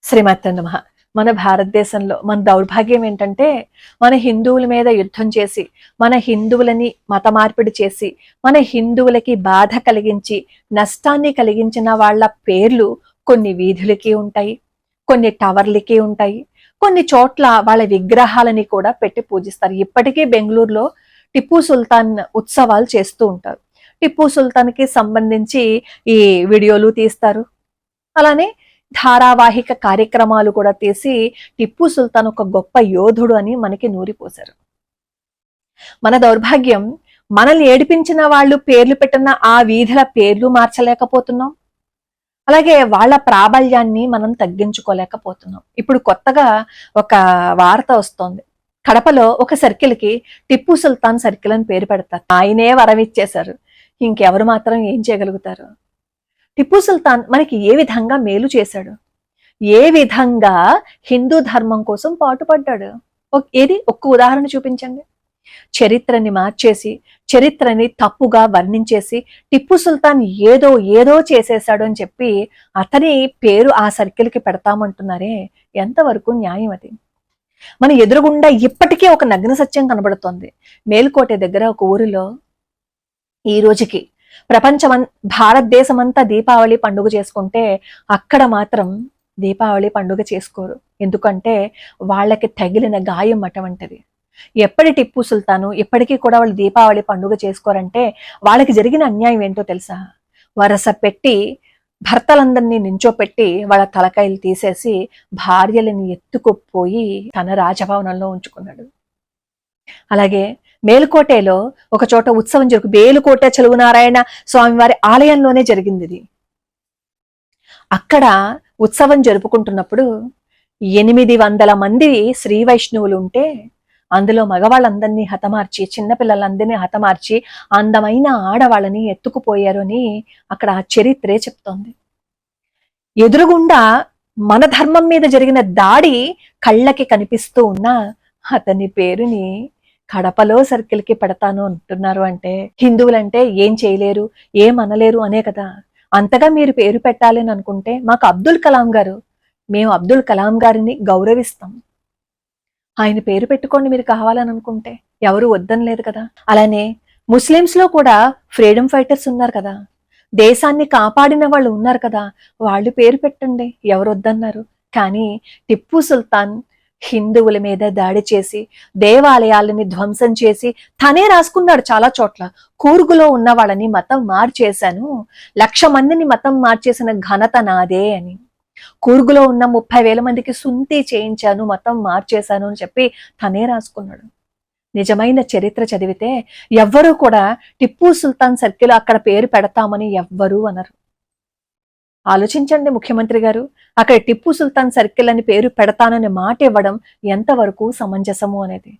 శ్రీమాత్రే నమః. మన భారతదేశంలో మన దౌర్భాగ్యం ఏంటంటే, మన హిందువుల మీద యుద్ధం చేసి, మన హిందువులని మత మార్పిడి చేసి, మన హిందువులకి బాధ కలిగించి, నష్టాన్ని కలిగించిన వాళ్ళ పేర్లు కొన్ని వీధులకి ఉంటాయి, కొన్ని టవర్లకి ఉంటాయి, కొన్ని చోట్ల వాళ్ళ విగ్రహాలని కూడా పెట్టి పూజిస్తారు. ఇప్పటికీ బెంగళూరులో టిప్పు సుల్తాన్ ఉత్సవాలు చేస్తూ ఉంటారు. టిప్పు సుల్తాన్కి సంబంధించి ఈ వీడియోలు తీస్తారు. అలానే ధారావాహిక కార్యక్రమాలు కూడా తీసి టిప్పు సుల్తాన్ ఒక గొప్ప యోధుడు అని మనకి నూరిపోశారు. మన దౌర్భాగ్యం, మనల్ని ఏడిపించిన వాళ్ళు పేర్లు పెట్టిన ఆ వీధుల పేర్లు మార్చలేకపోతున్నాం. అలాగే వాళ్ళ ప్రాబల్యాన్ని మనం తగ్గించుకోలేకపోతున్నాం. ఇప్పుడు కొత్తగా ఒక వార్త వస్తోంది. కడపలో ఒక సర్కిల్ కి టిప్పు సుల్తాన్ సర్కిల్ అని పేరు పెడతారు. ఆయనే వరం ఇచ్చేశారు. ఇంకెవరు మాత్రం ఏం చేయగలుగుతారు? టిప్పు సుల్తాన్ మనకి ఏ విధంగా మేలు చేశాడు, ఏ విధంగా హిందూ ధర్మం కోసం పాటుపడ్డాడు, ఏది ఒక్క ఉదాహరణ చూపించండి. చరిత్రని మార్చేసి, చరిత్రని తప్పుగా వర్ణించేసి టిప్పు సుల్తాన్ ఏదో ఏదో చేసేశాడు అని చెప్పి అతని పేరు ఆ సర్కిల్కి పెడతామంటున్నారే, ఎంతవరకు న్యాయం అది? మన ఎదురుగుండా ఇప్పటికీ ఒక నగ్న సత్యం కనబడుతోంది. మేల్కోటె దగ్గర ఒక ఊరిలో ఈ రోజుకి భారతదేశమంతా దీపావళి పండుగ చేసుకుంటే అక్కడ మాత్రం దీపావళి పండుగ చేసుకోరు. ఎందుకంటే వాళ్ళకి తగిలిన గాయం అటువంటిది. ఎప్పటి టిప్పు సుల్తాను ఇప్పటికీ కూడా వాళ్ళు దీపావళి పండుగ చేసుకోరంటే వాళ్ళకి జరిగిన అన్యాయం ఏంటో తెలుసా? వరస పెట్టి భర్తలందరినీ నించోపెట్టి వాళ్ళ తలకాయలు తీసేసి భార్యలని ఎత్తుకుపోయి తన రాజభవనంలో ఉంచుకున్నాడు. అలాగే మేలుకోటేలో ఒక చోట ఉత్సవం బేలుకోట చెలుగునారాయణ స్వామివారి ఆలయంలోనే జరిగింది ఇది. అక్కడ ఉత్సవం జరుపుకుంటున్నప్పుడు 800 మంది శ్రీ వైష్ణవులు ఉంటే అందులో మగవాళ్ళందరినీ హతమార్చి, చిన్నపిల్లలందరినీ హతమార్చి అందమైన ఆడవాళ్ళని ఎత్తుకుపోయారు అని అక్కడ చరిత్రే చెప్తోంది. ఎదురుగుండా మన ధర్మం మీద జరిగిన దాడి కళ్ళకి కనిపిస్తూ ఉన్న అతని పేరుని కడపలో సర్కిల్ కి పెడతాను అంటున్నారు అంటే హిందువులంటే ఏం చేయలేరు, ఏం అనలేరు అనే కదా. అంతగా మీరు పేరు పెట్టాలని అనుకుంటే మాకు అబ్దుల్ కలాం గారు, మేము అబ్దుల్ కలాం గారిని గౌరవిస్తాం. ఆయన పేరు పెట్టుకోండి మీరు కావాలని అనుకుంటే, ఎవరు వద్దని లేదు కదా. అలానే ముస్లిమ్స్ లో కూడా ఫ్రీడమ్ ఫైటర్స్ ఉన్నారు కదా, దేశాన్ని కాపాడిన వాళ్ళు ఉన్నారు కదా, వాళ్ళు పేరు పెట్టండి, ఎవరు వద్దన్నారు. కానీ టిప్పు సుల్తాన్ హిందువుల మీద దాడి చేసి దేవాలయాలని ధ్వంసం చేసి తనే రాసుకున్నాడు చాలా చోట్ల. కూర్గులో ఉన్న వాళ్ళని మతం మార్చేశాను, 1,00,000 మందిని మతం మార్చేసిన ఘనత నాదే అని. కూర్గులో ఉన్న 30,000 మందికి సుంతి చేయించాను, మతం మార్చేశాను అని చెప్పి తనే రాసుకున్నాడు. నిజమైన చరిత్ర చదివితే ఎవ్వరూ కూడా టిప్పు సుల్తాన్ సర్కిల్ అక్కడ పేరు పెడతామని ఎవ్వరూ అనరు. ఆలోచించండి ముఖ్యమంత్రి గారు, అక్కడ టిప్పు సుల్తాన్ సర్కిల్ అని పేరు పెడతానని మాట ఇవ్వడం ఎంతవరకు సమంజసము అనేది.